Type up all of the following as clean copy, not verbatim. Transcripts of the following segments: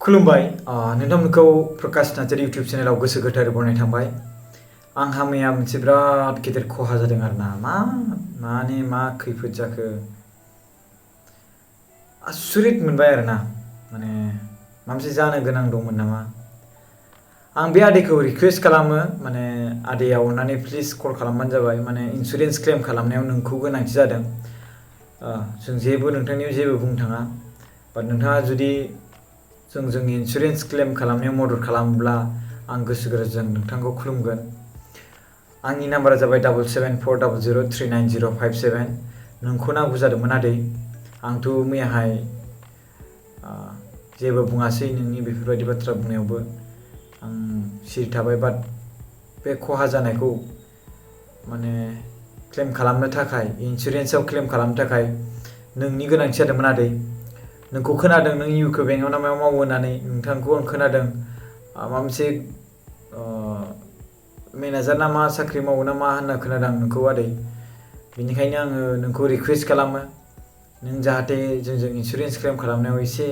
खुलुमबाय नोंथांमोनखौ प्रकाश नार्जारी यूट्यूब चेनेलाव गोसो गोथारै बरायनाय थांबाय। आंहा मैया मोनसे बिराद गिदिर खहा जादों आरोना। मा खैफोद जाखो आसुरित मोनबाय आरोना। माने माबा मोनसे जानो गोनां दंमोन नामा। आं बे आदैखौ रिक्वेस्ट खालामो, माने आदैया अननानै प्लिज कल खालामबानो जाबाय। माने इन्सुरेन्स क्लेम खालामनायाव नोंखौ गोनांथि जादों। जों नोंथांनियाव जेबो बुंनो थाङा, बाट नोंथाङा जुदि जोंनि इन्सुरेन्स क्लेम खालामनायाव मदद खालामोब्ला आं गोसो गोरबोजों नोंथांखौ खुलुमगोन। आंनि नाम्बारा जाबाय 7740039057। नोंखौ नांगौ जादोंमोन आदै। आंथ' मैयाहाय जेबो बुङासै नोंनि बेफोरबायदि बाथ्रा बुंनायावबो आं सिरि थाबाय। बाट बे खहा जानायखौ माने क्लेम खालामनो थाखाय, इन्सुरेन्सआव क्लेम खालामनो थाखाय नोंनि गोनांथि जादोंमोन आदै। नोंखौ खोनादों नों इउके बेंकआव ना मायाव मावो होननानै, नोंथांखौ आं खोनादों माबा मोनसे मेनेजार ना मा साख्रि मावो ना मा होनना खोनादों आं नोंखौ आदै। बेनिखायनो आङो नोंखौ रिक्वेस्ट खालामो, नों जाहाथे जोंजों इन्सुरेन्स क्लेम खालामनायाव एसे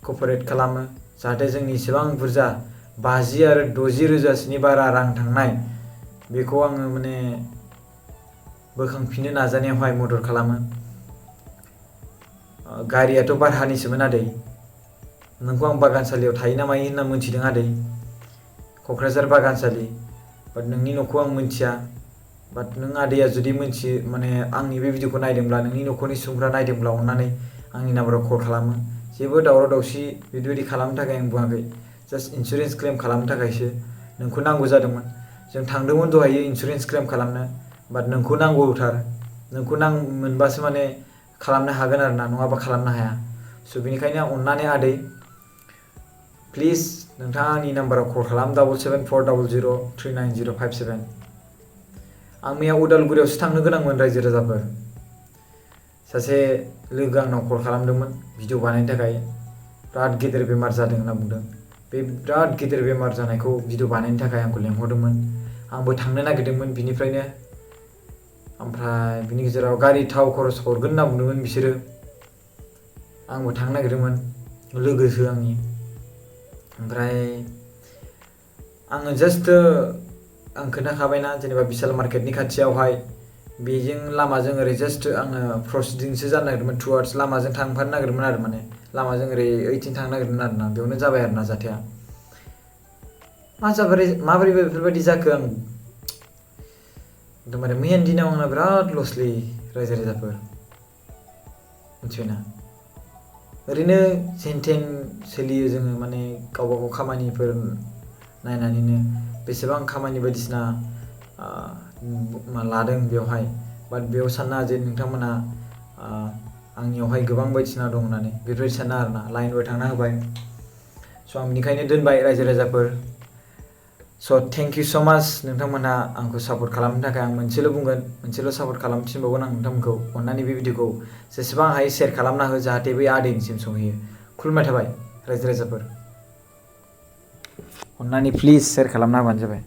कपारेट खालामो, जाहाथे जोंनि इसेबां बुरजा 50 आरो 60 रोजासोनि बारा रां थांनाय बेखौ आङो माने बोखांफिननो नाजानायावहाय मदद खालामो। गारियाथ' भारानिसोमोन आदै। नोंखौ आं बागानसालियाव थायो ना मायो होनना मोनथिदों आदै, क'क्राझार बागानसालि। बाट नोंनि न'खौ आं मोनथिया। बाट नों आदैया जुदि मोनथियो, माने आंनि बे भिडिअखौ नायदोंब्ला, नोंनि न'खरनि सुबुंफ्रा नायदोंब्ला अननानै आंनि नाम्बाराव कल खालामो। जेबो दावराव दावसि बेबायदि खालामनो थाखाय आं बुङाखै, जास्ट इन्सुरेन्स क्लेम खालामनो थाखायसो नोंखौ नांगौ जादोंमोन। जों थांदोंमोन दहायो इन्सुरेन्स क्लेम खालामनो, बाट नोंखौ नांगौथार। नोंखौ मोनबासो माने खालामनो हागोन आरोना, नङाबा खालामनो हाया। स' बेनिखायनो अननानै आदै प्लिज नोंथाङा आंनि नाम्बाराव कल खालाम, 7740039057। आं मैया उदालगुरियावसो थांनो गोनांमोन रायजो राजाफोर। सासे लोगो आंनाव कल खालामदोंमोन भिडिअ बानायनो थाखाय। बिराद गिदिर बेमार जादों होनना बुंदों। बे बिराद गिदिर बेमार जानायखौ भिडिअ बानायनो थाखाय आंखौ लेंहरदोंमोन। आंबो थांनो नागिरदोंमोन बिनिफ्रायनो। ओमफ्राय बिनि गेजेराव गारि थाव खरस हरगोन होनना बुंदोंमोन बिसोरो। आंबो थांनो नागिरदोंमोन, लोगोसो आंनि। ओमफ्राय आङो जास्ट आं खोन्थाखाबायना, जेनेबा बिशाल मार्केटनि खाथियावहाय बेजों लामाजों ओरै जास्ट आङो प्रसिडिंसो जानो नागिरदोंमोन, टुवार्ड्स लामाजों थांफानो नागिरदोंमोन आरो, माने लामाजों ओरै ओइथिं थांनो नागिरदोंमोन आरोना। बेयावनो जाबाय आरोना जाथाया। माबोरै बेफोरबायदि जाखो आं एकदमबारे मैयानि दिनाव आंना बिराद लसलै रायजो राजाफोर, मिथिबायना। ओरैनो जेनथेन सोलियो जोङो, माने गावबा गाव खामानिफोर नायनानैनो बेसेबां खामानि बायदिसिना लादों बेवहाय। बाट बेयाव साना जे नोंथांमोना आंनियावहाय गोबां बायदिसिना दं होननानै बेफोरबायदि साना आरोना। लाइनबो थांना होबाय। स' आं बेनिखायनो दोनबाय रायजो राजाफोर। स' थेंक इउ स' माच नोंथांमोनहा आंखौ सापर्ट खालामनो थाखाय। आं मोनसेल' बुंगोन, मोनसेल' सापर्ट खालामफिनबावगोन आं नोंथांमोनखौ। अननानै बे भिडिअखौ जेसेबां हायो शेयार खालामना हो, जाहाथे बै आदैनिसिम सहैयो। खुलुमनाय थाबाय रायजो राजाफोर। अननानै प्लिज शेयार खालामना होबानो जाबाय।